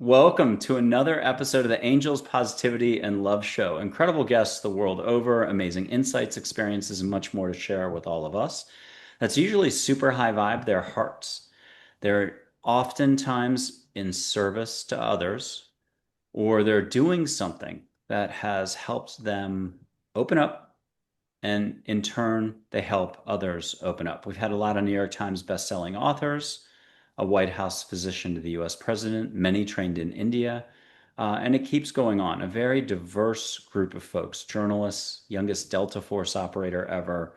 Welcome to another episode of the Angels Positivity and Love Show. Incredible guests the world over, amazing insights, experiences, and much more to share with all of us. That's usually super high vibe, their hearts. They're oftentimes in service to others, or they're doing something that has helped them open up, and in turn, they help others open up. We've had a lot of New York Times bestselling authors, a White House physician to the US president, many trained in India, and it keeps going on. A very diverse group of folks, journalists, youngest Delta Force operator ever,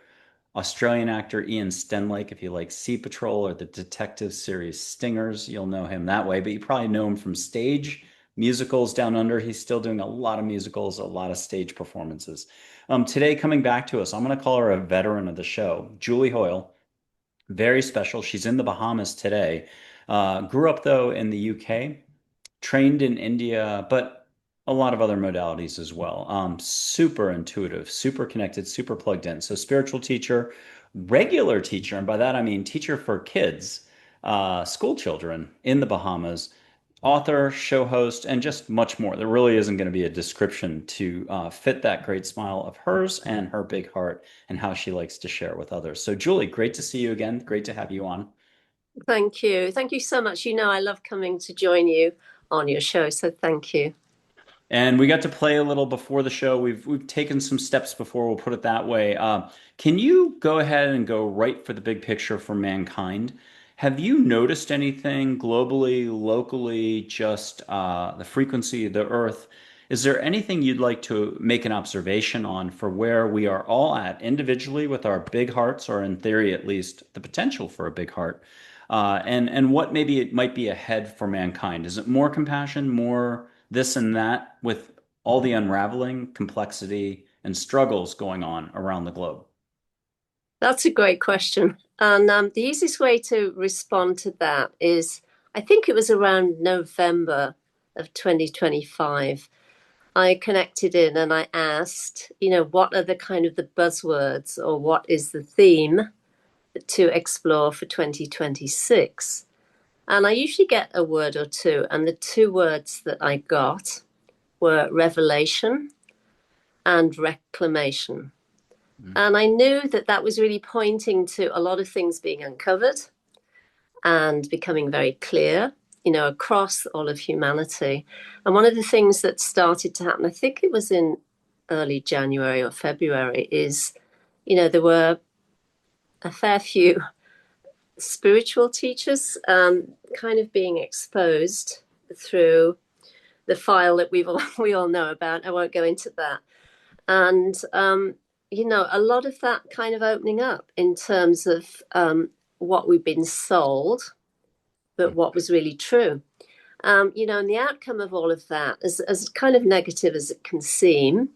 Australian actor Ian Stenlake. If you like Sea Patrol or the detective series Stingers, you'll know him that way, but you probably know him from stage musicals down under. He's still doing a lot of musicals, a lot of stage performances. Today, coming back to us, I'm going to call her a veteran of the show, Julie Hoyle. Very special. She's in the Bahamas today. Grew up, though, in the UK, trained in India, but a lot of other modalities as well. Super intuitive, super connected, super plugged in. So, spiritual teacher, regular teacher, and by that I mean teacher for kids, school children in the Bahamas, author, show host, and just much more. There really isn't going to be a description to fit that great smile of hers and her big heart and how she likes to share with others. So, Julie, great to see you again. Great to have you on. Thank you. Thank you so much. You know, I love coming to join you on your show, so thank you. And we got to play a little before the show. We've taken some steps before, we'll put it that way. Can you go ahead and go right for the big picture for mankind? Have you noticed anything globally, locally, just the frequency of the Earth? Is there anything you'd like to make an observation on for where we are all at individually with our big hearts, or in theory at least, the potential for a big heart? And what maybe it might be ahead for mankind? Is it more compassion, more this and that, with all the unraveling, complexity, and struggles going on around the globe? That's a great question. And the easiest way to respond to that is I think it was around November of 2025. I connected in and I asked, what are the kind of the buzzwords or what is the theme to explore for 2026? And I usually get a word or two. And the two words that I got were revelation and reclamation. Mm. And I knew that that was really pointing to a lot of things being uncovered and becoming very clear, across all of humanity. And one of the things that started to happen, I think it was in early January or February, is, there were a fair few spiritual teachers kind of being exposed through the file that we all know about. I won't go into that. And a lot of that kind of opening up in terms of what we've been sold, but what was really true. And the outcome of all of that, as kind of negative as it can seem,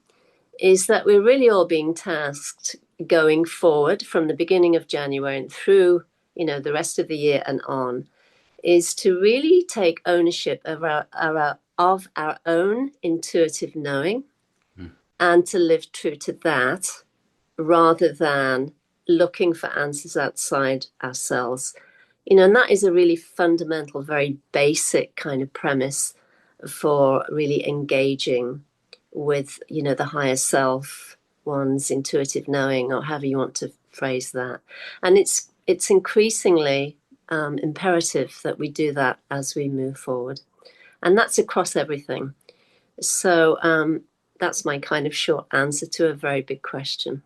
is that we're really all being tasked going forward from the beginning of January and through, the rest of the year and on, is to really take ownership of our own intuitive knowing Mm. and to live true to that rather than looking for answers outside ourselves. And that is a really fundamental, very basic kind of premise for really engaging with, the higher self, one's intuitive knowing, or however you want to phrase that. And it's increasingly imperative that we do that as we move forward. And that's across everything. So that's my kind of short answer to a very big question.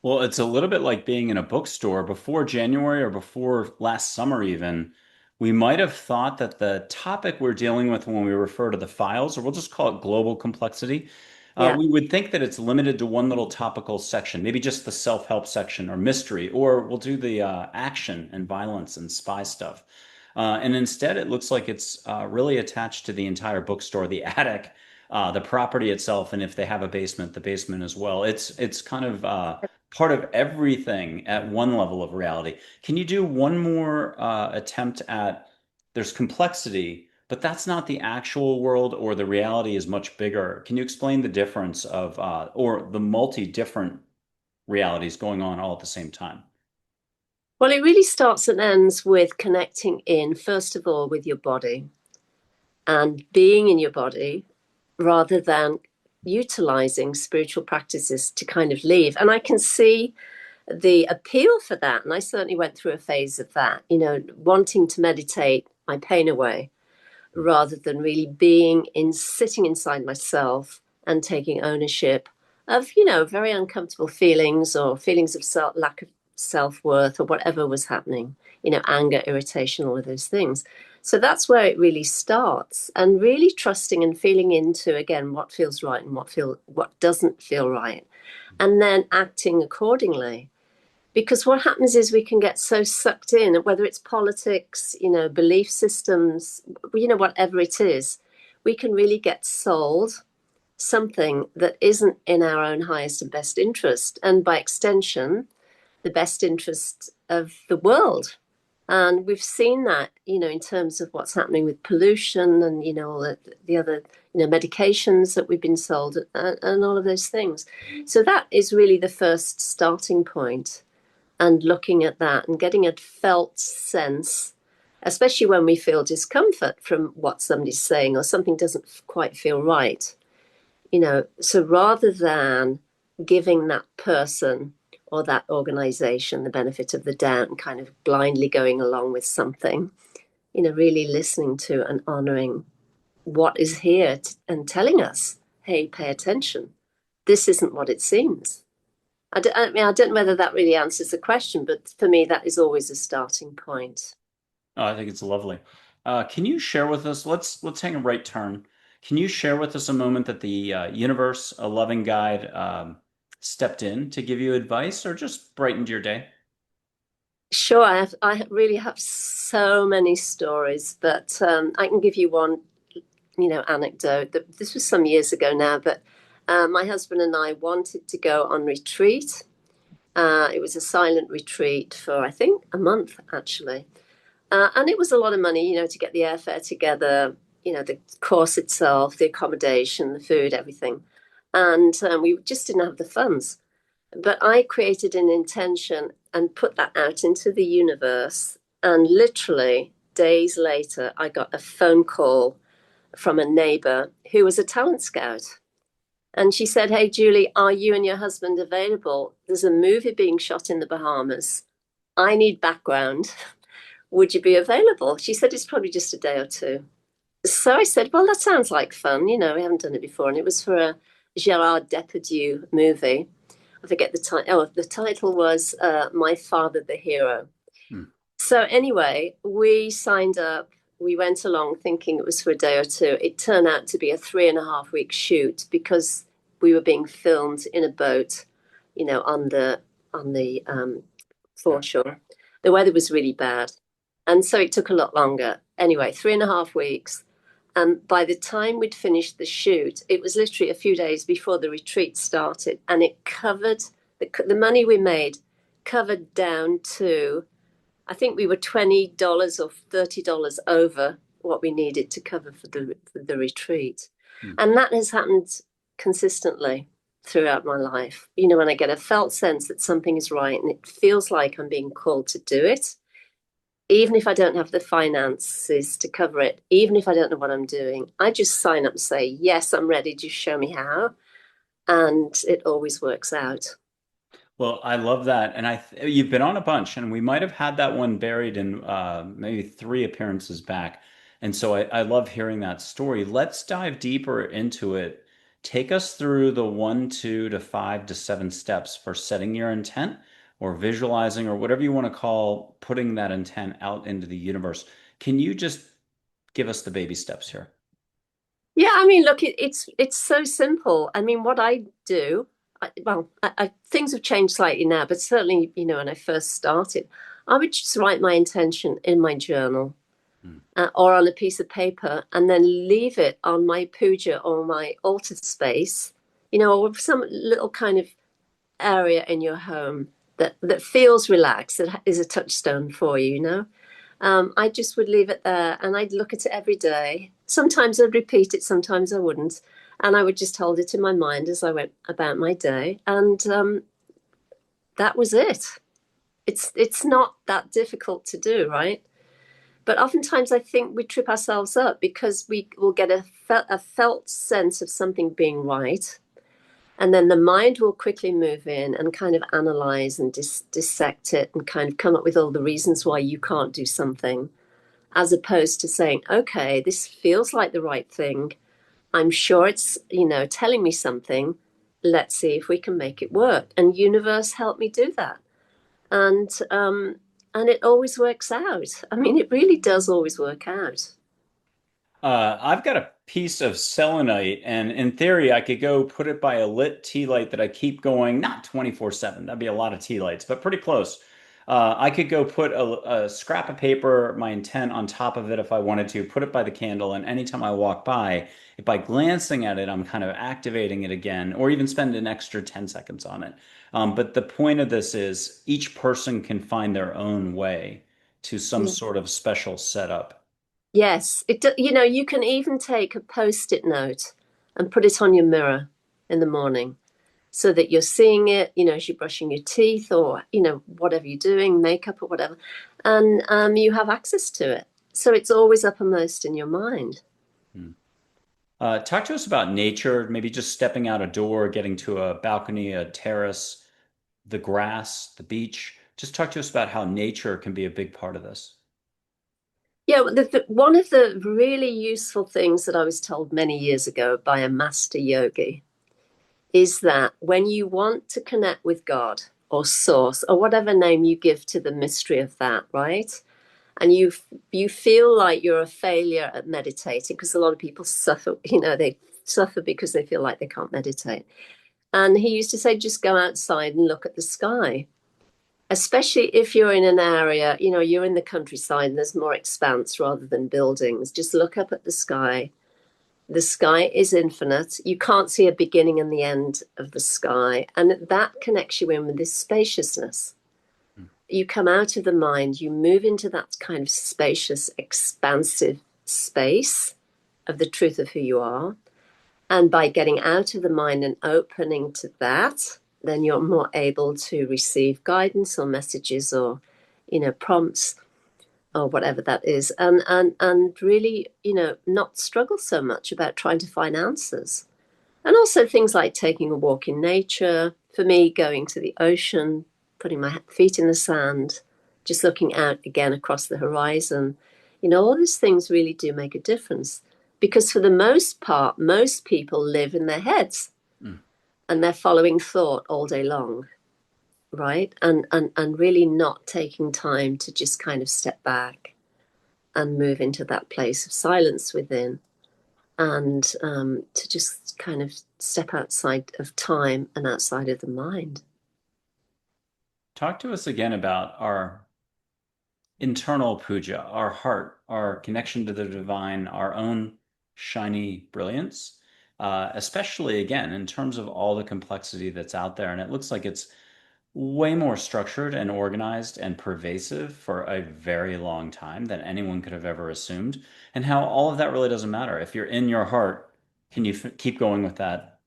Well, it's a little bit like being in a bookstore before January or before last summer, even. We might have thought that the topic we're dealing with when we refer to the files, or we'll just call it global complexity, Yeah. we would think that it's limited to one little topical section, maybe just the self-help section or mystery, or we'll do the action and violence and spy stuff. And instead, it looks like it's really attached to the entire bookstore, the attic, the property itself, and if they have a basement, the basement as well. It's kind of part of everything at one level of reality. Can you do one more attempt at there's complexity, but that's not the actual world, or the reality is much bigger. Can you explain the difference of or the multi different realities going on all at the same time? Well, it really starts and ends with connecting in, first of all, with your body. and being in your body rather than utilizing spiritual practices to kind of leave. And I can see the appeal for that. And I certainly went through a phase of that, wanting to meditate my pain away rather than really being in sitting inside myself and taking ownership of, very uncomfortable feelings or feelings of lack of self-worth or whatever was happening, anger, irritation, all of those things. So that's where it really starts, and really trusting and feeling into, again, what feels right and what doesn't feel right, and then acting accordingly. Because what happens is we can get so sucked in, whether it's politics, belief systems, whatever it is, we can really get sold something that isn't in our own highest and best interest, and by extension, the best interest of the world. And we've seen that, in terms of what's happening with pollution and, all the other, medications that we've been sold, and all of those things. So that is really the first starting point, and looking at that and getting a felt sense, especially when we feel discomfort from what somebody's saying or something doesn't quite feel right. So rather than giving that person or that organization the benefit of the doubt and kind of blindly going along with something, really listening to and honoring what is here and telling us, hey, pay attention. This isn't what it seems. I mean, I don't know whether that really answers the question, but for me, that is always a starting point. Oh, I think it's lovely. Can you share with us? Let's hang a right turn. Can you share with us a moment that the universe, a loving guide, stepped in to give you advice or just brightened your day? Sure, I really have so many stories, but I can give you one, anecdote. This was some years ago now, but my husband and I wanted to go on retreat. It was a silent retreat for, I think, a month, actually. And it was a lot of money, to get the airfare together, the course itself, the accommodation, the food, everything. And we just didn't have the funds. But I created an intention and put that out into the universe. And literally days later, I got a phone call from a neighbor who was a talent scout. And she said, hey, Julie, are you and your husband available? There's a movie being shot in the Bahamas. I need background. Would you be available? She said, it's probably just a day or two. So I said, well, that sounds like fun. We haven't done it before. And it was for a Gerard Depardieu movie. I forget the title. Oh, the title was My Father the Hero. Hmm. So anyway, we signed up. We went along thinking it was for a day or two. It turned out to be a 3.5 week shoot because we were being filmed in a boat, on the Yeah. foreshore. The weather was really bad. And so it took a lot longer. Anyway, 3.5 weeks. And by the time we'd finished the shoot, it was literally a few days before the retreat started. And it covered the money we made, covered down to, I think we were $20 or $30 over what we needed to cover for the retreat. Hmm. And that has happened consistently throughout my life. When I get a felt sense that something is right and it feels like I'm being called to do it, even if I don't have the finances to cover it, even if I don't know what I'm doing, I just sign up and say, yes, I'm ready. Just show me how. And it always works out. Well, I love that, and you've been on a bunch, and we might have had that one buried in maybe three appearances back, and so I love hearing that story. Let's dive deeper into it. Take us through the 1, 2 to 5 to 7 steps for setting your intent, or visualizing, or whatever you want to call putting that intent out into the universe. Can you just give us the baby steps here? Yeah, I mean, look, it's so simple. I mean, what I do, things have changed slightly now, but certainly, when I first started, I would just write my intention in my journal, Hmm. or on a piece of paper, and then leave it on my puja or my altar space, or some little kind of area in your home that feels relaxed, that is a touchstone for you. I just would leave it there and I'd look at it every day. Sometimes I'd repeat it, sometimes I wouldn't. And I would just hold it in my mind as I went about my day. And that was it. It's not that difficult to do, right? But oftentimes I think we trip ourselves up because we will get a felt sense of something being right. And then the mind will quickly move in and kind of analyze and dissect it and kind of come up with all the reasons why you can't do something, as opposed to saying, okay, this feels like the right thing. I'm sure it's, telling me something. Let's see if we can make it work. And universe help me do that. And it always works out. I mean, it really does always work out. I've got a piece of selenite, and in theory, I could go put it by a lit tea light that I keep going, not 24/7. That'd be a lot of tea lights, but pretty close. I could go put a scrap of paper, my intent on top of it if I wanted to, put it by the candle, and anytime I walk by, if by glancing at it, I'm kind of activating it again, or even spend an extra 10 seconds on it. But the point of this is each person can find their own way to some Yeah. sort of special setup. Yes, you can even take a post-it note and put it on your mirror in the morning so that you're seeing it, as you're brushing your teeth or, whatever you're doing, makeup or whatever, and you have access to it. So it's always uppermost in your mind. Hmm. Talk to us about nature, maybe just stepping out a door, getting to a balcony, a terrace, the grass, the beach. Just talk to us about how nature can be a big part of this. Yeah, one of the really useful things that I was told many years ago by a master yogi is that when you want to connect with God or source or whatever name you give to the mystery of that, right? And you feel like you're a failure at meditating because a lot of people suffer, they suffer because they feel like they can't meditate. And he used to say, just go outside and look at the sky, especially if you're in an area, you're in the countryside and there's more expanse rather than buildings. Just look up at the sky. The sky is infinite. You can't see a beginning and the end of the sky. And that connects you in with this spaciousness. You come out of the mind, you move into that kind of spacious, expansive space of the truth of who you are. And by getting out of the mind and opening to that, then you're more able to receive guidance or messages or, prompts or whatever that is, and really, not struggle so much about trying to find answers. And also things like taking a walk in nature, for me, going to the ocean, putting my feet in the sand, just looking out again across the horizon. All these things really do make a difference because for the most part, most people live in their heads Mm. and they're following thought all day long, right? And really not taking time to just kind of step back and move into that place of silence within and to just kind of step outside of time and outside of the mind. Talk to us again about our internal puja, our heart, our connection to the divine, our own shiny brilliance, especially again in terms of all the complexity that's out there. And it looks like it's way more structured and organized and pervasive for a very long time than anyone could have ever assumed. And how all of that really doesn't matter. If you're in your heart, can you keep going with that?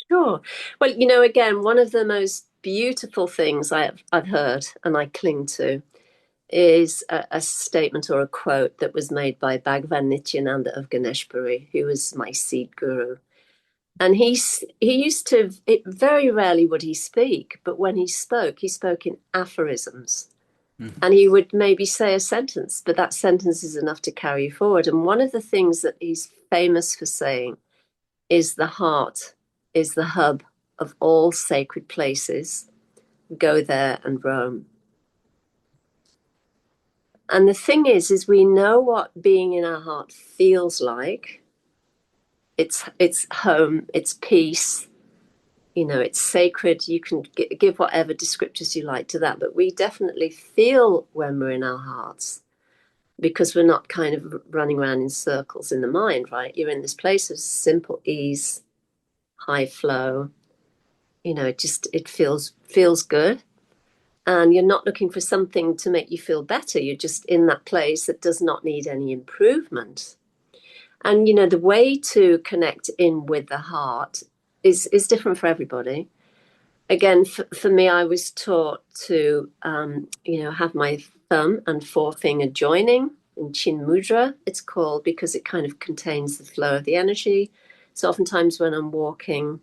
Sure. Well, again, one of the most beautiful things I've heard and I cling to is a statement or a quote that was made by Bhagavan Nityananda of Ganeshpuri, who was my seed guru. And he used to, very rarely would he speak, but when he spoke in aphorisms. Mhm. And he would maybe say a sentence, but that sentence is enough to carry you forward. And one of the things that he's famous for saying is the heart is the hub of all sacred places. Go there and roam. And the thing is we know what being in our heart feels like. It's home, it's peace, it's sacred. You can give whatever descriptors you like to that, but we definitely feel when we're in our hearts because we're not kind of running around in circles in the mind, right? You're in this place of simple ease, high flow. It feels good. And you're not looking for something to make you feel better. You're just in that place that does not need any improvement. And the way to connect in with the heart is different for everybody. Again, for me, I was taught to have my thumb and forefinger joining in Chin Mudra, it's called, because it kind of contains the flow of the energy. So oftentimes when I'm walking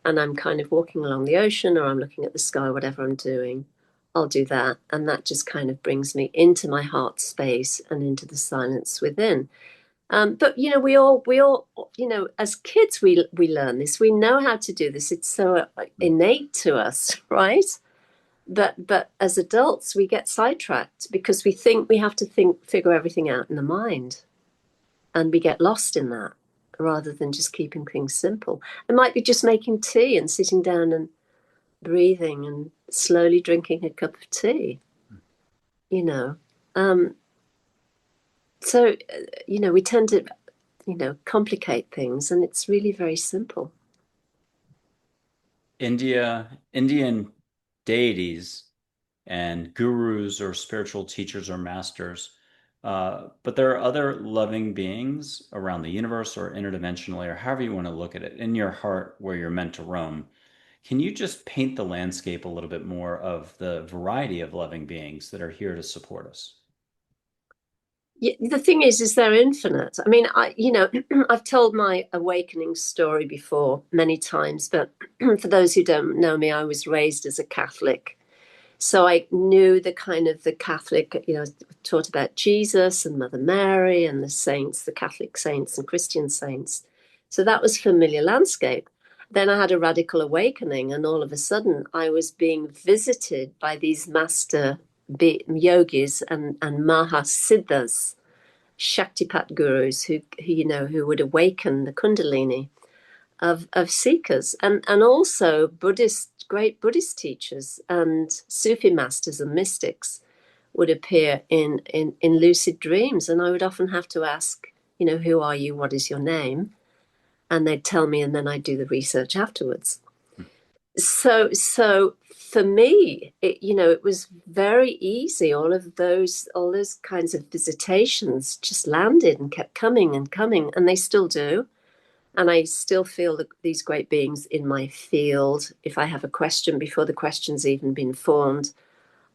and I'm kind of walking along the ocean or I'm looking at the sky, whatever I'm doing, I'll do that. And that just kind of brings me into my heart space and into the silence within. But we all, as kids, we learn this. We know how to do this. It's so innate to us, right? But as adults, we get sidetracked because we think we have to figure everything out in the mind, and we get lost in that rather than just keeping things simple. It might be just making tea and sitting down and breathing and slowly drinking a cup of tea. You know, um, so we tend to complicate things, and it's really very simple. Indian deities and gurus or spiritual teachers or masters. But there are other loving beings around the universe or interdimensionally, or however you want to look at it, in your heart where you're meant to roam. Can you just paint the landscape a little bit more of the variety of loving beings that are here to support us? Yeah, the thing is they're infinite. I mean, I've told my awakening story before many times, but for those who don't know me, I was raised as a Catholic. So I knew the kind of the Catholic, taught about Jesus and Mother Mary and the saints, the Catholic saints and Christian saints. So that was familiar landscape. Then I had a radical awakening, and all of a sudden I was being visited by these master yogis and mahasiddhas, Shaktipat gurus who would awaken the Kundalini of seekers, and also great Buddhist teachers and Sufi masters and mystics would appear in lucid dreams. And I would often have to ask, who are you? What is your name? And they'd tell me, and then I'd do the research afterwards. So for me, it was very easy. All those kinds of visitations just landed and kept coming and coming, and they still do. And I still feel these great beings in my field. If I have a question before the question's even been formed,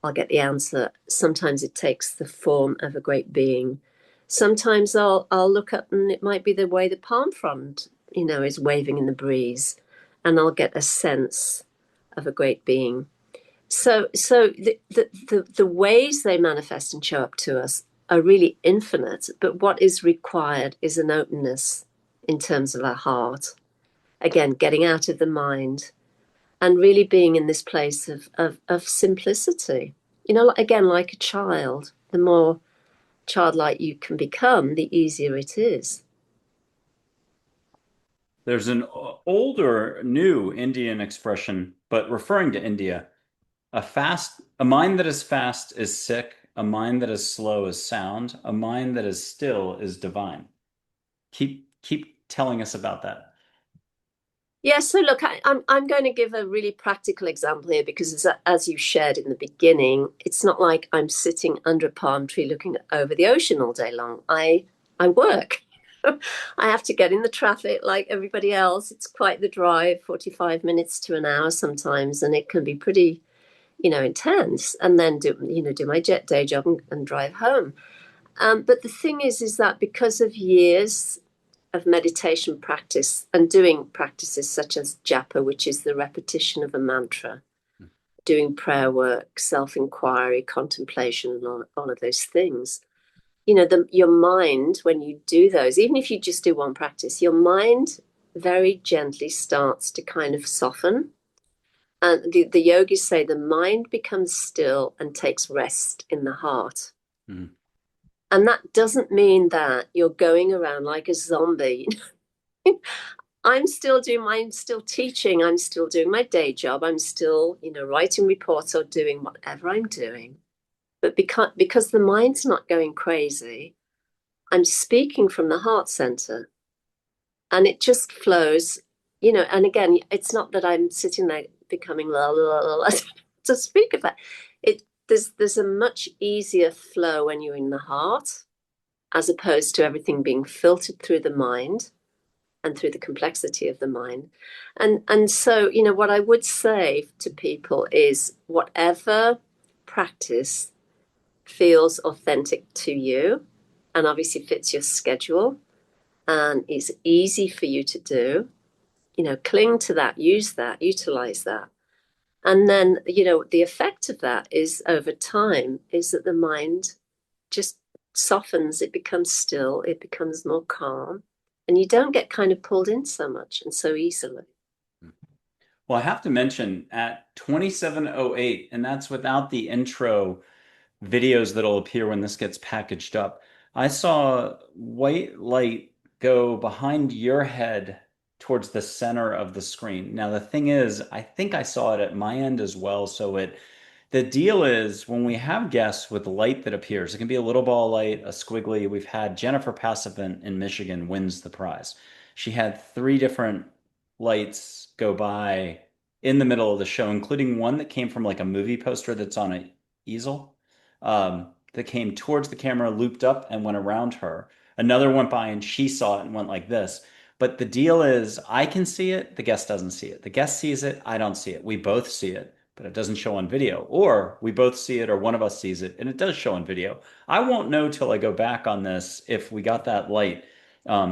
I'll get the answer. Sometimes it takes the form of a great being. Sometimes I'll look up and it might be the way the palm frond, is waving in the breeze, and I'll get a sense of a great being. So the ways they manifest and show up to us are really infinite, but what is required is an openness in terms of our heart. Again, getting out of the mind and really being in this place of simplicity. Again, like a child, the more childlike you can become, the easier it is. There's an older, new Indian expression, but referring to India, a mind that is fast is sick, a mind that is slow is sound, a mind that is still is divine. Keep telling us about that. Yeah, so look, I'm going to give a really practical example here because as you shared in the beginning, it's not like I'm sitting under a palm tree looking over the ocean all day long. I work. I have to get in the traffic like everybody else. It's quite the drive, 45 minutes to an hour sometimes, and it can be pretty, intense. And then do my jet day job and drive home. But the thing is that because of years of meditation practice and doing practices such as japa, which is the repetition of a mantra, doing prayer work, self-inquiry, contemplation, and all of those things. Your mind, when you do those, even if you just do one practice, your mind very gently starts to kind of soften. And the yogis say the mind becomes still and takes rest in the heart. Mm. And that doesn't mean that you're going around like a zombie. I'm still teaching, I'm still doing my day job, I'm still, writing reports or doing whatever I'm doing. But because the mind's not going crazy, I'm speaking from the heart center and it just flows, and again, it's not that I'm sitting there becoming la la la la to speak of that. There's a much easier flow when you're in the heart, as opposed to everything being filtered through the mind and through the complexity of the mind. And so, what I would say to people is whatever practice feels authentic to you, and obviously fits your schedule and is easy for you to do, cling to that, use that, utilize that. And then, the effect of that is over time is that the mind just softens, it becomes still, it becomes more calm, and you don't get kind of pulled in so much and so easily. Well, I have to mention at 27:08, and that's without the intro videos that'll appear when this gets packaged up. I saw white light go behind your head towards the center of the screen. Now, the thing is, I think I saw it at my end as well. The deal is when we have guests with light that appears, it can be a little ball light, a squiggly. We've had Jennifer Passavant in Michigan wins the prize. She had three different lights go by in the middle of the show, including one that came from like a movie poster that's on an easel, that came towards the camera, looped up, and went around her. Another went by and she saw it and went like this. But the deal is, I can see it, the guest doesn't see it. The guest sees it, I don't see it. We both see it, but it doesn't show on video. Or we both see it, or one of us sees it, and it does show on video. I won't know till I go back on this if we got that light.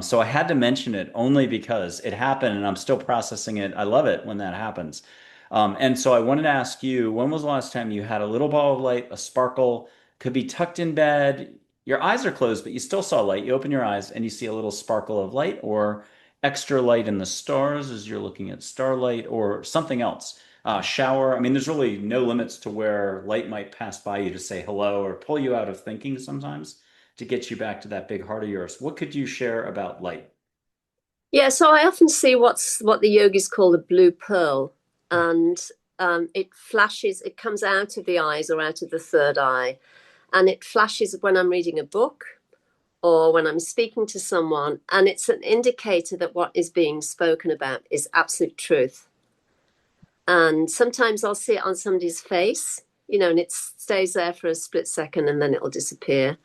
So I had to mention it only because it happened and I'm still processing it. I love it when that happens. And so I wanted to ask you, when was the last time you had a little ball of light, a sparkle, could be tucked in bed, your eyes are closed, but you still saw light. You open your eyes and you see a little sparkle of light, or extra light in the stars as you're looking at starlight, or something else. Shower. I mean, there's really no limits to where light might pass by you to say hello or pull you out of thinking sometimes to get you back to that big heart of yours. What could you share about light? Yeah, so I often see what the yogis call the blue pearl, and it flashes, it comes out of the eyes or out of the third eye, and it flashes when I'm reading a book or when I'm speaking to someone, and it's an indicator that what is being spoken about is absolute truth. And sometimes I'll see it on somebody's face, and it stays there for a split second and then it'll disappear.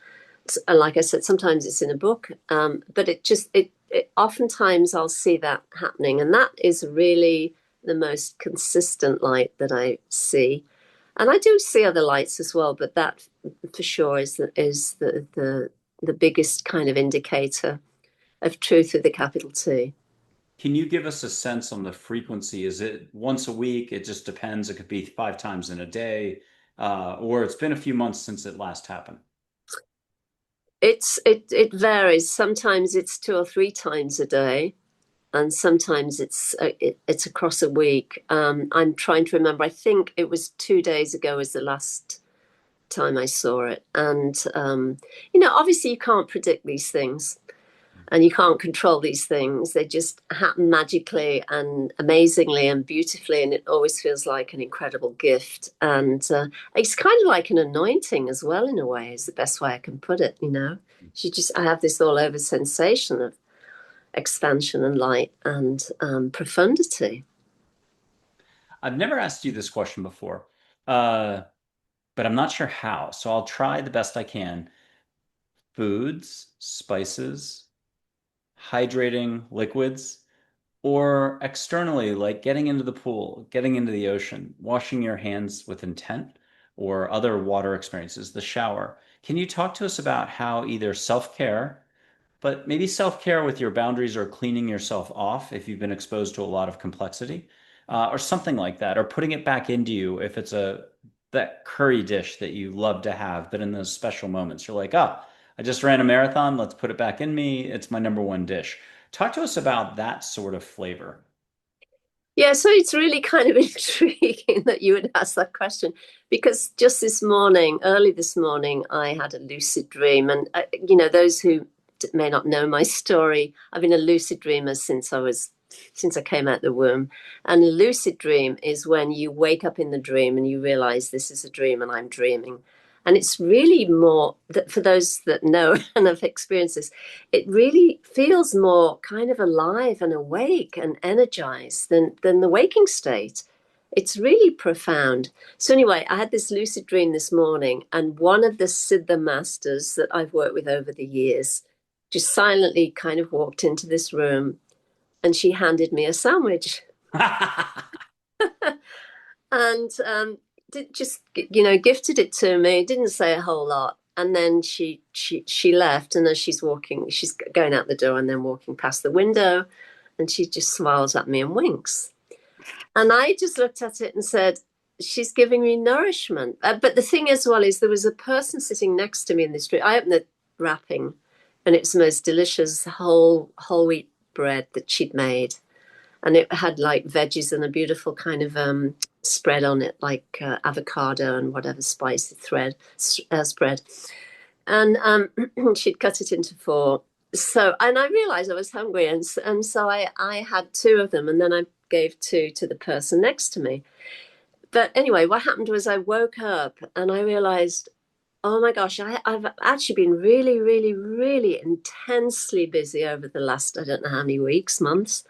And like I said, sometimes it's in a book, but it oftentimes I'll see that happening, and that is really the most consistent light that I see. And I do see other lights as well, but that for sure is the biggest kind of indicator of truth with a capital T. Can you give us a sense on the frequency? Is it once a week? It just depends. It could be five times in a day, or it's been a few months since it last happened. It varies. Sometimes it's two or three times a day, and sometimes it's across a week. I'm trying to remember. I think it was 2 days ago was the last time I saw it, and obviously you can't predict these things, and you can't control these things. They just happen magically and amazingly and beautifully, and it always feels like an incredible gift. And it's kind of like an anointing as well, in a way, is the best way I can put it. I have this all over sensation of expansion and light and profundity. I've never asked you this question before, uh, but I'm not sure how. So I'll try the best I can. Foods, spices, hydrating liquids, or externally, like getting into the pool, getting into the ocean, washing your hands with intent, or other water experiences, the shower. Can you talk to us about how either self-care, but maybe self-care with your boundaries, or cleaning yourself off if you've been exposed to a lot of complexity, or something like that, or putting it back into you if it's a that curry dish that you love to have, but in those special moments, you're like, ah, I just ran a marathon, let's put it back in me. It's my number one dish. Talk to us about that sort of flavor. Yeah, so it's really kind of intriguing that you would ask that question, because just this morning, early this morning, I had a lucid dream. And, those who may not know my story, I've been a lucid dreamer since I came out the womb. And a lucid dream is when you wake up in the dream and you realize this is a dream and I'm dreaming. And it's really more that for those that know and have experienced this, it really feels more kind of alive and awake and energized than the waking state. It's really profound. So anyway, I had this lucid dream this morning, and one of the Siddha masters that I've worked with over the years just silently kind of walked into this room, and she handed me a sandwich. And just gifted it to me. Didn't say a whole lot, And then she left, and as she's going out the door and then walking past the window, and she just smiles at me and winks. And I just looked at it and said, she's giving me nourishment. But the thing as well is there was a person sitting next to me in the street. I opened the wrapping, and it's the most delicious whole wheat bread that she'd made, and it had like veggies and a beautiful kind of spread on it, like avocado and whatever spicy spread. And she'd cut it into four. So, and I realized I was hungry, and so I had two of them, and then I gave two to the person next to me. But anyway, what happened was I woke up and I realized, oh my gosh, I've actually been really, really, really intensely busy over the last, I don't know how many weeks, months.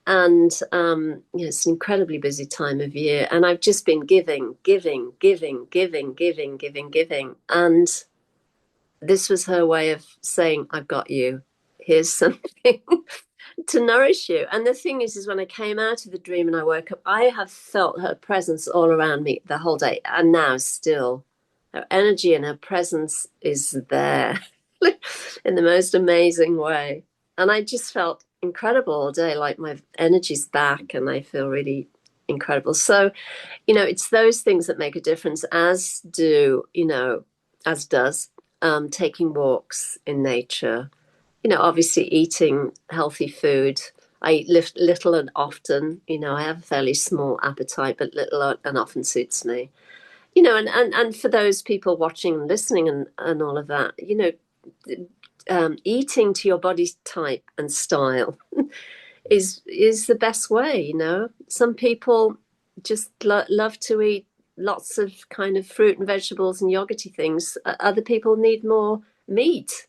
And it's an incredibly busy time of year. And I've just been giving, giving, giving, giving, giving, giving, giving. And this was her way of saying, I've got you. Here's something to nourish you. And the thing is when I came out of the dream and I woke up, I have felt her presence all around me the whole day. And now still, her energy and her presence is there in the most amazing way. And I just felt incredible all day, like my energy's back and I feel really incredible. So, it's those things that make a difference, as does taking walks in nature, obviously eating healthy food. I eat little and often. I have a fairly small appetite, but little and often suits me. And for those people watching and listening and all of that, eating to your body type and style is the best way. Some people just love to eat lots of kind of fruit and vegetables and yogurty things. Other people need more meat.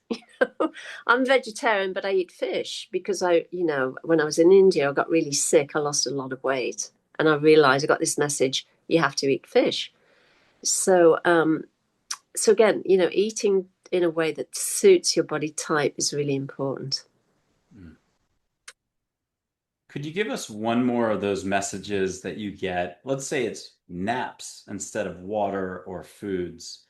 I'm vegetarian, but I eat fish because when I was in India, I got really sick. I lost a lot of weight, and I realized I got this message: you have to eat fish. So again, eating in a way that suits your body type is really important. Mm. Could you give us one more of those messages that you get? Let's say it's naps instead of water or foods.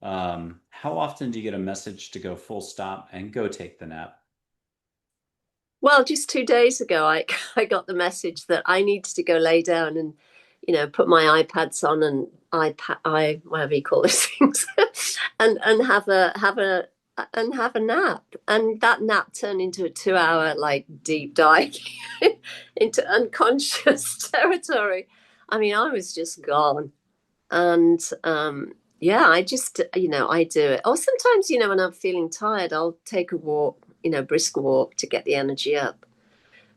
How often do you get a message to go full stop and go take the nap? Well, just 2 days ago, I got the message that I needed to go lay down and, put my iPads on and whatever you call those things, and have a nap. And that nap turned into a 2 hour like deep dive into unconscious territory. I mean, I was just gone, and yeah, I just I do it. Or sometimes when I'm feeling tired, I'll take a walk, brisk walk to get the energy up.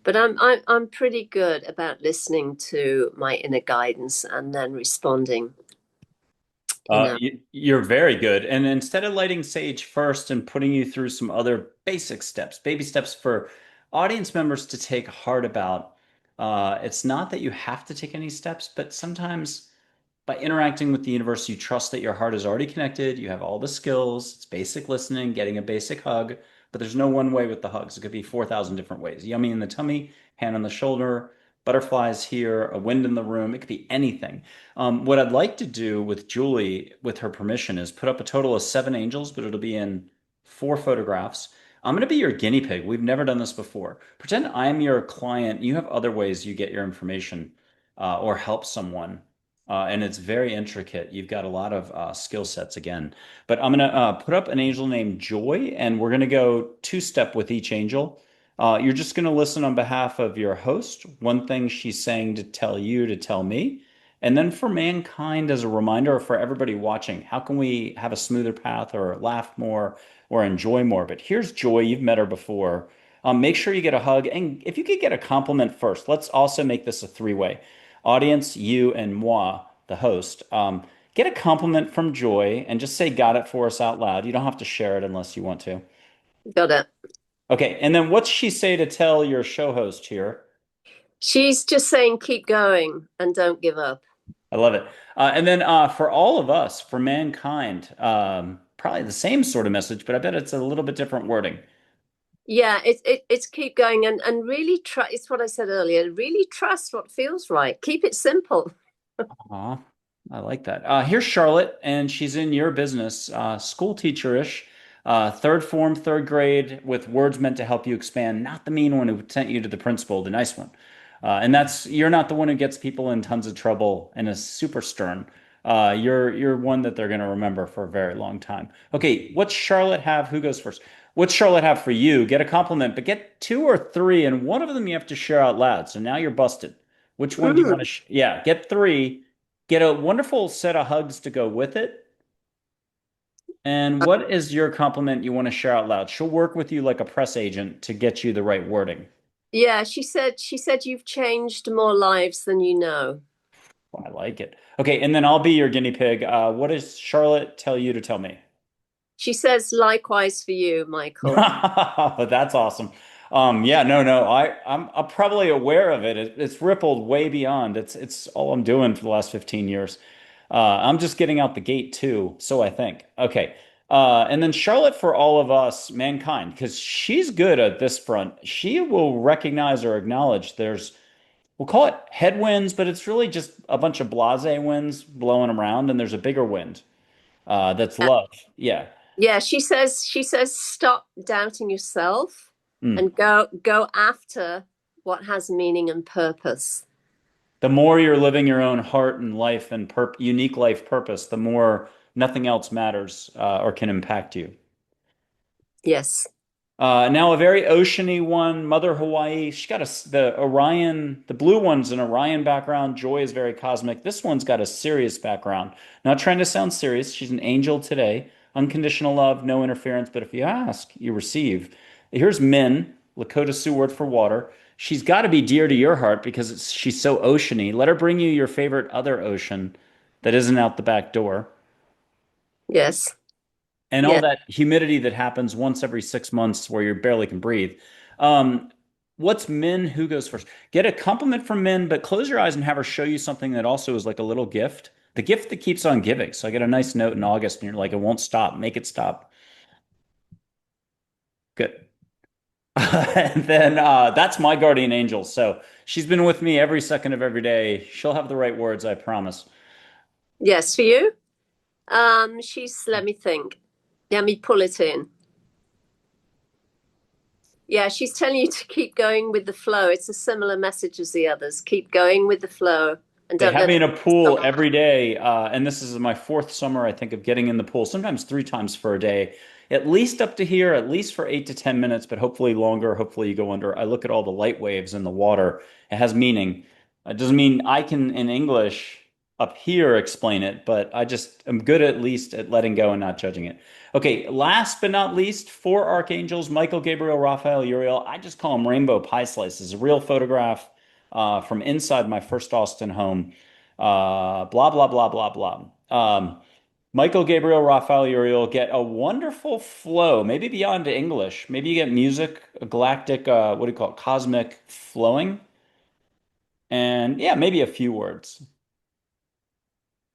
But I'm pretty good about listening to my inner guidance and then responding. You know, You're very good. And instead of lighting sage first and putting you through some other basic steps, baby steps for audience members to take heart about, it's not that you have to take any steps, but sometimes by interacting with the universe, you trust that your heart is already connected. You have all the skills. It's basic listening, getting a basic hug, but there's no one way with the hugs. It could be 4,000 different ways. Yummy in the tummy, hand on the shoulder, butterflies here, a wind in the room. It could be anything. What I'd like to do with Julie, with her permission, is put up a total of 7 angels, but it'll be in 4 photographs. I'm going to be your guinea pig. We've never done this before. Pretend I'm your client. You have other ways you get your information or help someone. And it's very intricate. You've got a lot of skill sets again. But I'm going to put up an angel named Joy, and we're going to go two-step with each angel. You're just going to listen on behalf of your host, one thing she's saying to tell you to tell me. And then for mankind, as a reminder, or for everybody watching, how can we have a smoother path or laugh more or enjoy more? But here's Joy. You've met her before. Make sure you get a hug. And if you could get a compliment first, let's also make this a three-way. Audience, you, and moi, the host. Get a compliment from Joy and just say got it for us out loud. You don't have to share it unless you want to. got it. Okay, and then what's she say to tell your show host here? She's just saying keep going and don't give up. I love it. And then for all of us, for mankind, probably the same sort of message, but I bet it's a little bit different wording. Yeah, it's keep going and really try. It's what I said earlier. Really trust what feels right. Keep it simple. Aw. I like that. Here's Charlotte, and she's in your business, school teacher-ish, third form, third grade, with words meant to help you expand, not the mean one who sent you to the principal, the nice one. And that's you're not the one who gets people in tons of trouble and is super stern. You're one that they're going to remember for a very long time. Okay, what's Charlotte have? Who goes first? What's Charlotte have for you? Get a compliment, but get two or three, and one of them you have to share out loud. So now you're busted. Which one do you want to? Mm. Yeah, get three. Get a wonderful set of hugs to go with it. And what is your compliment you want to share out loud? She'll work with you like a press agent to get you the right wording. Yeah, she said you've changed more lives than you know. I like it. Okay, and then I'll be your guinea pig. What does Charlotte tell you to tell me? She says likewise for you, Michael. That's awesome. Yeah, no. I'm probably aware of it. It's rippled way beyond. It's all I'm doing for the last 15 years. I'm just getting out the gate too, so I think. Okay. And then Charlotte for all of us, mankind, because she's good at this front. She will recognize or acknowledge we'll call it headwinds, but it's really just a bunch of blase winds blowing around, and there's a bigger wind. That's Yeah, love. Yeah. yeah, she says stop doubting yourself Mm. and go after what has meaning and purpose. The more you're living your own heart and life and unique life purpose, the more nothing else matters or can impact you. Yes. Now a very oceany one, Mother Hawaii. She got the Orion, the blue one's an Orion background. Joy is very cosmic. This one's got a serious background. Not trying to sound serious. She's an angel today. Unconditional love, no interference. But if you ask, you receive. Here's Min, Lakota Sioux word for water. She's got to be dear to your heart because she's so oceany. Let her bring you your favorite other ocean that isn't out the back door Yes. and all Yeah. that humidity that happens once every 6 months where you barely can breathe. Um, what's Min? Who goes first? Get a compliment from Min, but close your eyes and have her show you something that also is like a little gift. The gift that keeps on giving. So I get a nice note in August, and you're like, it won't stop. Make it stop. Good. And then that's my guardian angel. So she's been with me every second of every day. She'll have the right words, I promise. Yes, for you. She's let me think. Let me pull it in. Yeah, she's telling you to keep going with the flow. It's a similar message as the others. Keep going with the flow and They don't have let me it in a pool stop. every day, and this is my fourth summer, I think, of getting in the pool, sometimes three times for a day, at least up to here, at least for 8 to 10 minutes, but hopefully longer. Hopefully you go under. I look at all the light waves in the water. It has meaning. It doesn't mean I can, in English, up here explain it, but I just am good at least at letting go and not judging it. Okay, last but not least, four archangels, Michael, Gabriel, Raphael, Uriel. I just call them rainbow pie slices. A real photograph from inside my first Austin home. Blah, blah, blah, blah, blah. Michael, Gabriel, Raphael, Uriel get a wonderful flow, maybe beyond English. Maybe you get music, a galactic, what do you call it, cosmic flowing. And yeah, maybe a few words.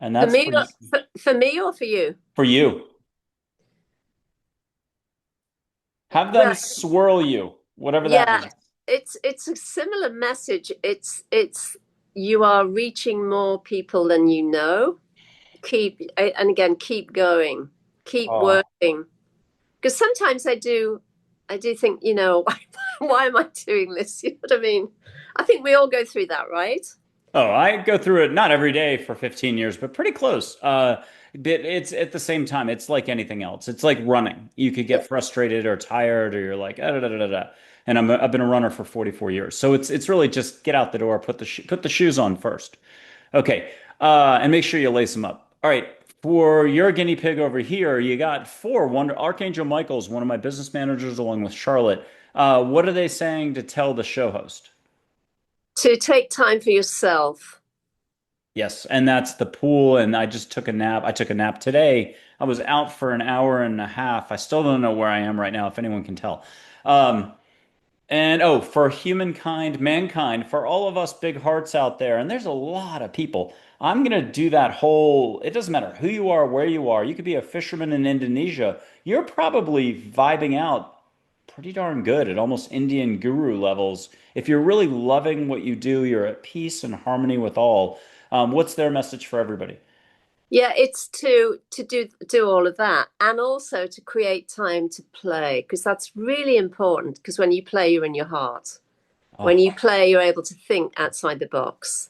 And For that's me, for me or for you? for you. Have them Well, swirl you, whatever that yeah, means. it's a similar message. It's you are reaching more people than you know. Keep and again, keep going, keep Oh. working. Because sometimes I do think, why am I doing this? You know what I mean? I think we all go through that, right? Oh, I go through it not every day for 15 years, but pretty close. But it's at the same time, it's like anything else. It's like running. You could Yeah. get frustrated or tired, or you're like, da, da, da, da, da. And I've been a runner for 44 years. So it's really just get out the door, put the shoes on first. Okay. And make sure you lace them up. All right. For your guinea pig over here, you got four. One, Archangel Michael's one of my business managers, along with Charlotte. What are they saying to tell the show host? To take time for yourself. Yes, and that's the pool. And I just took a nap. I took a nap today. I was out for an hour and a half. I still don't know where I am right now, if anyone can tell. Um, and oh, for humankind, mankind, for all of us big hearts out there, and there's a lot of people. I'm gonna do that whole, it doesn't matter who you are, where you are. You could be a fisherman in Indonesia. You're probably vibing out pretty darn good at almost Indian guru levels. If you're really loving what you do, you're at peace and harmony with all. What's their message for everybody? Yeah, it's to do all of that and also to create time to play because that's really important because when you play, you're in your heart. When Oh, you play, you're able to think outside the box.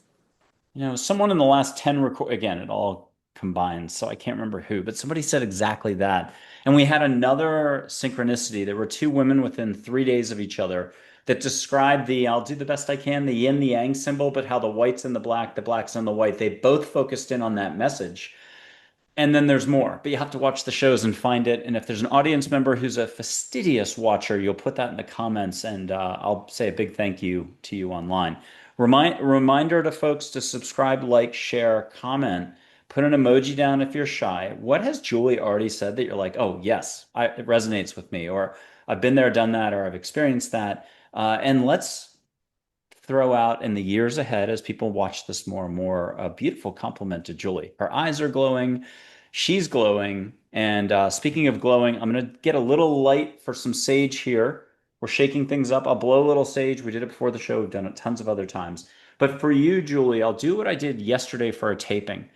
someone in the last 10 record again, it all combines, so I can't remember who, but somebody said exactly that. And we had another synchronicity. There were two women within 3 days of each other that described the I'll do the best I can, the yin, the yang symbol, but how the white's and the black's and the white. They both focused in on that message. And then there's more, but you have to watch the shows and find it. And if there's an audience member who's a fastidious watcher, you'll put that in the comments, and I'll say a big thank you to you online. Reminder to folks to subscribe, like, share, comment, put an emoji down if you're shy. What has Julie already said that you're like, oh, yes, it resonates with me, or I've been there, done that, or I've experienced that? And let's throw out in the years ahead as people watch this more and more a beautiful compliment to Julie. Her eyes are glowing. She's glowing. And speaking of glowing, I'm going to get a little light for some sage here. We're shaking things up. I'll blow a little sage. We did it before the show. We've done it tons of other times. But for you, Julie, I'll do what I did yesterday for a taping.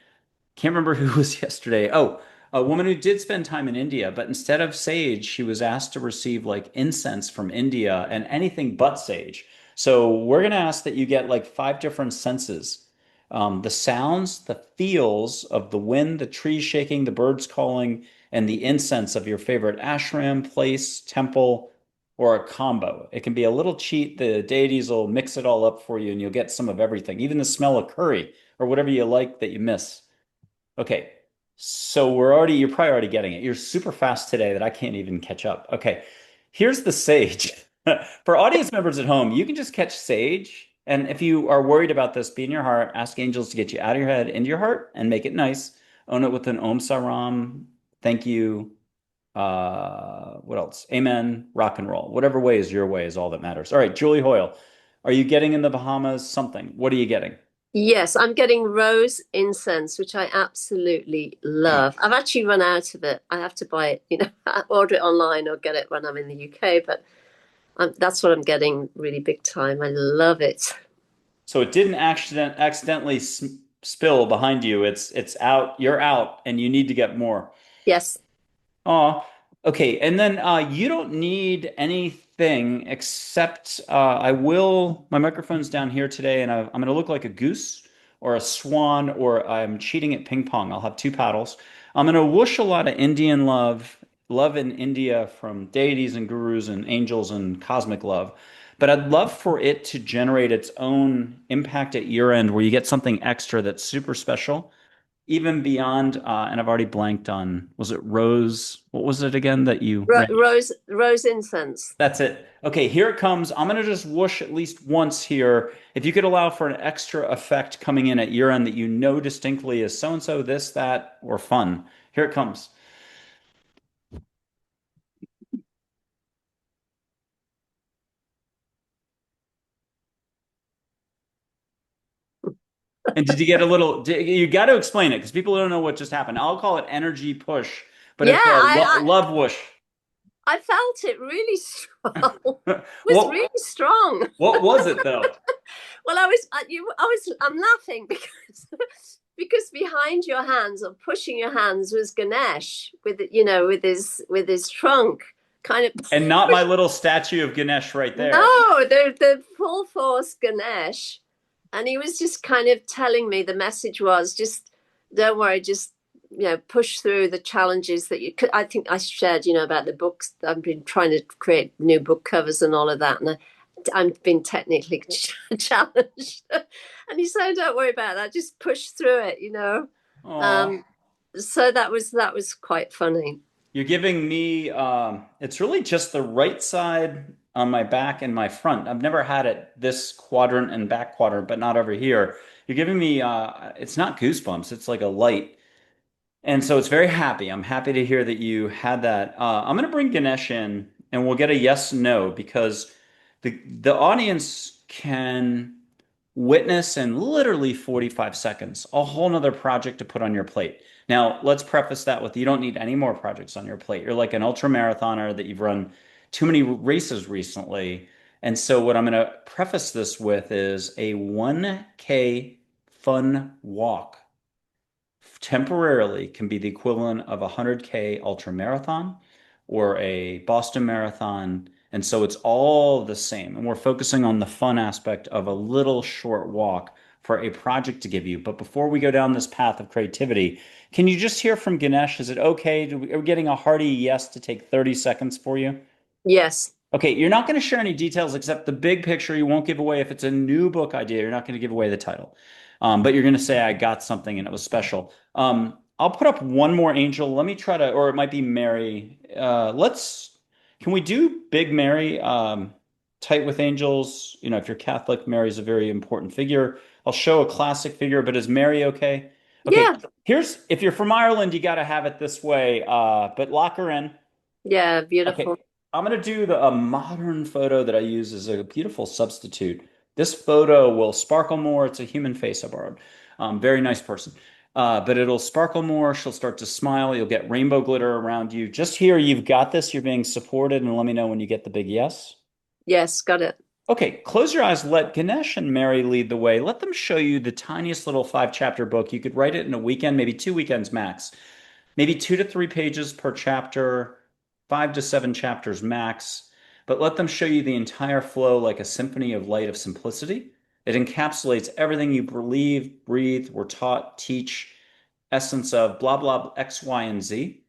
Can't remember who was yesterday. Oh, a woman who did spend time in India, but instead of sage, she was asked to receive like incense from India and anything but sage. So we're going to ask that you get like five different senses. The sounds, the feels of the wind, the trees shaking, the birds calling, and the incense of your favorite ashram, place, temple, or a combo. It can be a little cheat. The deities will mix it all up for you and you'll get some of everything, even the smell of curry or whatever you like that you miss. Okay. So you're probably already getting it. You're super fast today that I can't even catch up. Okay. Here's the sage. For audience members at home, you can just catch sage. And if you are worried about this, be in your heart, ask angels to get you out of your head into your heart and make it nice. Own it with an Om Saram. Thank you. What else? Amen. Rock and roll. Whatever way is your way is all that matters. All right, Julie Hoyle. Are you getting in the Bahamas something? What are you getting? Yes, I'm getting rose incense, which I absolutely love. I've actually run out of it. I have to buy it, order it online or get it when I'm in the UK, but that's what I'm getting really big time. I love it. So it didn't accidentally spill behind you. It's out. You're out, and you need to get more. Yes. Oh, okay. And then you don't need anything except I will. My microphone's down here today, and I'm going to look like a goose or a swan, or I'm cheating at ping pong. I'll have two paddles. I'm going to whoosh a lot of Indian love, love in India from deities and gurus and angels and cosmic love. But I'd love for it to generate its own impact at your end, where you get something extra that's super special even beyond, and I've already blanked on, was it Rose? What was it again that you ran? Rose incense. That's it. Okay, here it comes. I'm going to just whoosh at least once here. If you could allow for an extra effect coming in at your end that you know distinctly is so and so, this, that, or fun. Here it comes. And did you get a little, you got to explain it because people don't know what just happened. I'll call it energy push, but Yeah, it's a love whoosh. I felt it really strong. It was What, really strong. what was it though? Well, I'm laughing because because behind your hands or pushing your hands was Ganesh with with his trunk kind of And not my push. little statue of Ganesh right there. No, the full force Ganesh, and he was just kind of telling me the message was just don't worry, just push through the challenges that you could. I think I shared about the books. I've been trying to create new book covers and all of that, and I've been technically challenged. And he said, "Don't worry about that. Just push through it." Oh, Um, so that was quite funny. you're giving me, it's really just the right side on my back and my front. I've never had it this quadrant and back quadrant, but not over here. You're giving me, it's not goosebumps, it's like a light. And so it's very happy. I'm happy to hear that you had that. I'm going to bring Ganesh in and we'll get a yes, no, because the audience can witness in literally 45 seconds a whole nother project to put on your plate. Now, let's preface that with you don't need any more projects on your plate. You're like an ultra marathoner that you've run too many races recently. And so, what I'm going to preface this with is a 1K fun walk temporarily can be the equivalent of a 100K ultra marathon or a Boston Marathon. And so it's all the same. And we're focusing on the fun aspect of a little short walk for a project to give you. But before we go down this path of creativity, can you just hear from Ganesh? Is it okay? Are we getting a hearty yes to take 30 seconds for you? Yes. Okay, you're not going to share any details except the big picture. You won't give away if it's a new book idea. You're not going to give away the title. But you're going to say, I got something and it was special. I'll put up one more angel. Let me try to, or it might be Mary. Can we do Big Mary, tight with angels? You know, if you're Catholic, Mary's a very important figure. I'll show a classic figure, but is Mary okay? Okay, Yeah. if you're from Ireland, you got to have it this way, but lock her in. Yeah. Okay, Beautiful. I'm gonna do a modern photo that I use as a beautiful substitute. This photo will sparkle more. It's a human face I borrowed. Very nice person. But it'll sparkle more. She'll start to smile. You'll get rainbow glitter around you. Just here, you've got this. You're being supported, and let me know when you get the big yes. Yes. Got it. Okay, close your eyes. Let Ganesh and Mary lead the way. Let them show you the tiniest little 5 chapter book. You could write it in a weekend, maybe 2 weekends max. Maybe 2 to 3 pages per chapter, 5 to 7 chapters max. But let them show you the entire flow like a symphony of light of simplicity. It encapsulates everything you believe, breathe, were taught, teach, essence of blah, blah, X, Y, and Z.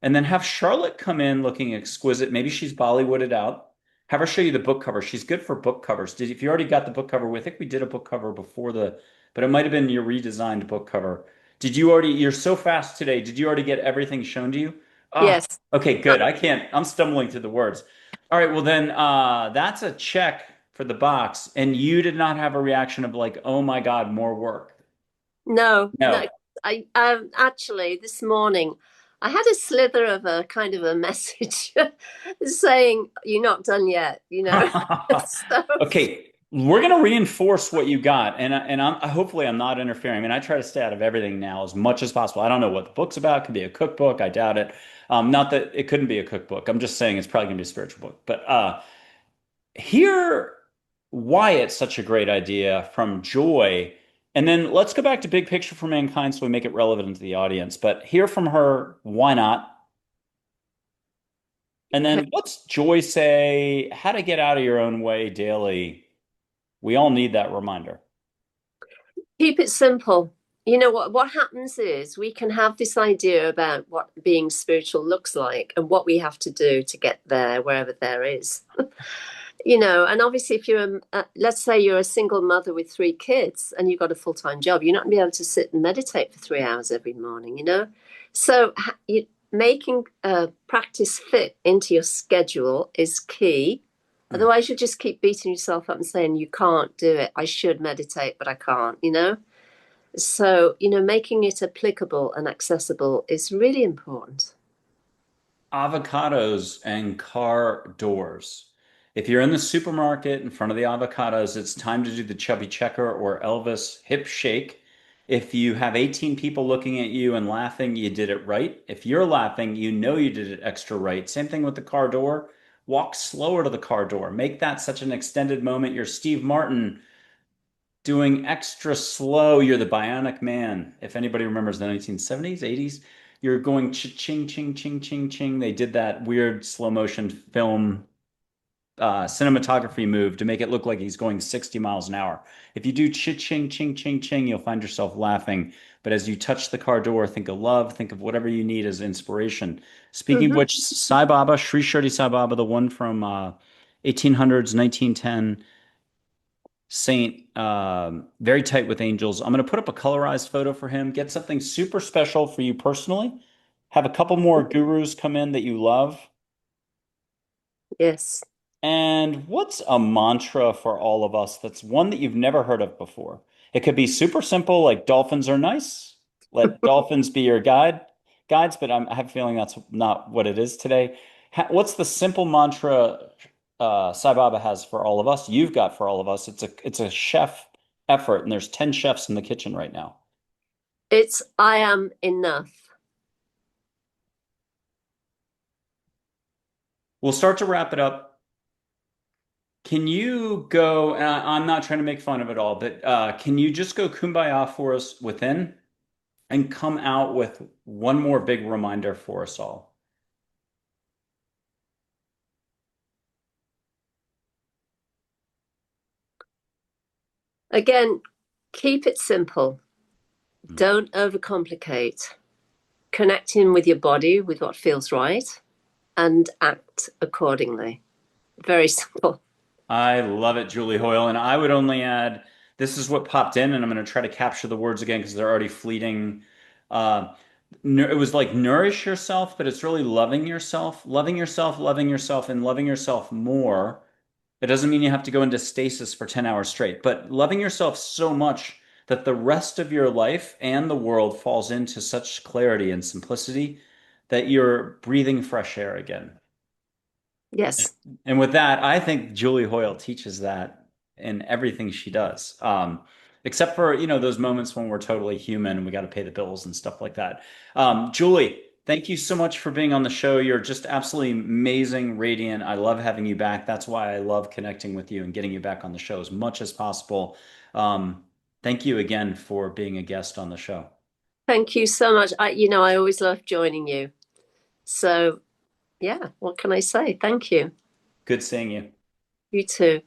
And then have Charlotte come in looking exquisite. Maybe she's Bollywooded out. Have her show you the book cover. She's good for book covers. If you already got the book cover, I think we did a book cover before but it might have been your redesigned book cover. You're so fast today. Did you already get everything shown to you? Ah, Yes. okay, good. I'm stumbling through the words. All right, well then, that's a check for the box. And you did not have a reaction of like, oh my God, more work. No, no. No. I actually this morning I had a slither of a kind of a message saying you're not done yet, you know. So Okay, we're gonna reinforce what you got, and I'm hopefully I'm not interfering. I mean, I try to stay out of everything now as much as possible. I don't know what the book's about. It could be a cookbook. I doubt it. Not that it couldn't be a cookbook. I'm just saying it's probably gonna be a spiritual book. But hear why it's such a great idea from Joy, and then let's go back to big picture for mankind so we make it relevant to the audience. But hear from her, why not? And okay. then what's Joy say? How to get out of your own way daily. We all need that reminder. Keep it simple. You know what happens is we can have this idea about what being spiritual looks like and what we have to do to get there, wherever there is. You know, and obviously if you're let's say you're a single mother with 3 kids and you've got a full-time job, you're not going to be able to sit and meditate for 3 hours every morning, you know. So making practice fit into your schedule is key. Mm. Otherwise you'll just keep beating yourself up and saying you can't do it. I should meditate but I can't, you know. So, you know, making it applicable and accessible is really important. Avocados and car doors. If you're in the supermarket in front of the avocados, it's time to do the chubby checker or Elvis hip shake. If you have 18 people looking at you and laughing, you did it right. If you're laughing, you know you did it extra right. Same thing with the car door. Walk slower to the car door. Make that such an extended moment. You're Steve Martin doing extra slow. You're the Bionic Man. If anybody remembers the 1970s, 80s, you're going ching, ching, ching, ching, ching. They did that weird slow motion film cinematography move to make it look like he's going 60 miles an hour. If you do ching, ching, ching, ching, you'll find yourself laughing. But as you touch the car door, think of love, think of whatever you need as inspiration. Speaking of Mm-hmm. which, Sai Baba, Sri Shirdi Sai Baba, the one from 1800s, 1910, Saint, very tight with angels. I'm going to put up a colorized photo for him, get something super special for you personally. Have a couple more gurus come in that you love. Yes. And what's a mantra for all of us that's one that you've never heard of before? It could be super simple, like dolphins are nice. Let dolphins be your guides, but I have a feeling that's not what it is today. What's the simple mantra Sai Baba has for all of us? You've got for all of us. It's a chef effort, and there's 10 chefs in the kitchen right now. It's I am enough. We'll start to wrap it up. Can you go, I'm not trying to make fun of it all, but can you just go kumbaya for us within? and come out with one more big reminder for us all. Again, keep it simple. Don't overcomplicate. Connect in with your body, with what feels right, and act accordingly. Very simple. I love it, Julie Hoyle. And I would only add, this is what popped in, and I'm going to try to capture the words again because they're already fleeting. Uh, it was like nourish yourself, but it's really loving yourself, loving yourself, and loving yourself more. It doesn't mean you have to go into stasis for 10 hours straight, but loving yourself so much that the rest of your life and the world falls into such clarity and simplicity that you're breathing fresh air again. Yes. And with that, I think Julie Hoyle teaches that in everything she does. Except for, those moments when we're totally human and we got to pay the bills and stuff like that. Julie, thank you so much for being on the show. You're just absolutely amazing, radiant. I love having you back. That's why I love connecting with you and getting you back on the show as much as possible. Thank you again for being a guest on the show. Thank you so much. I always love joining you. So, yeah, what can I say? Thank you. Good seeing you. You too.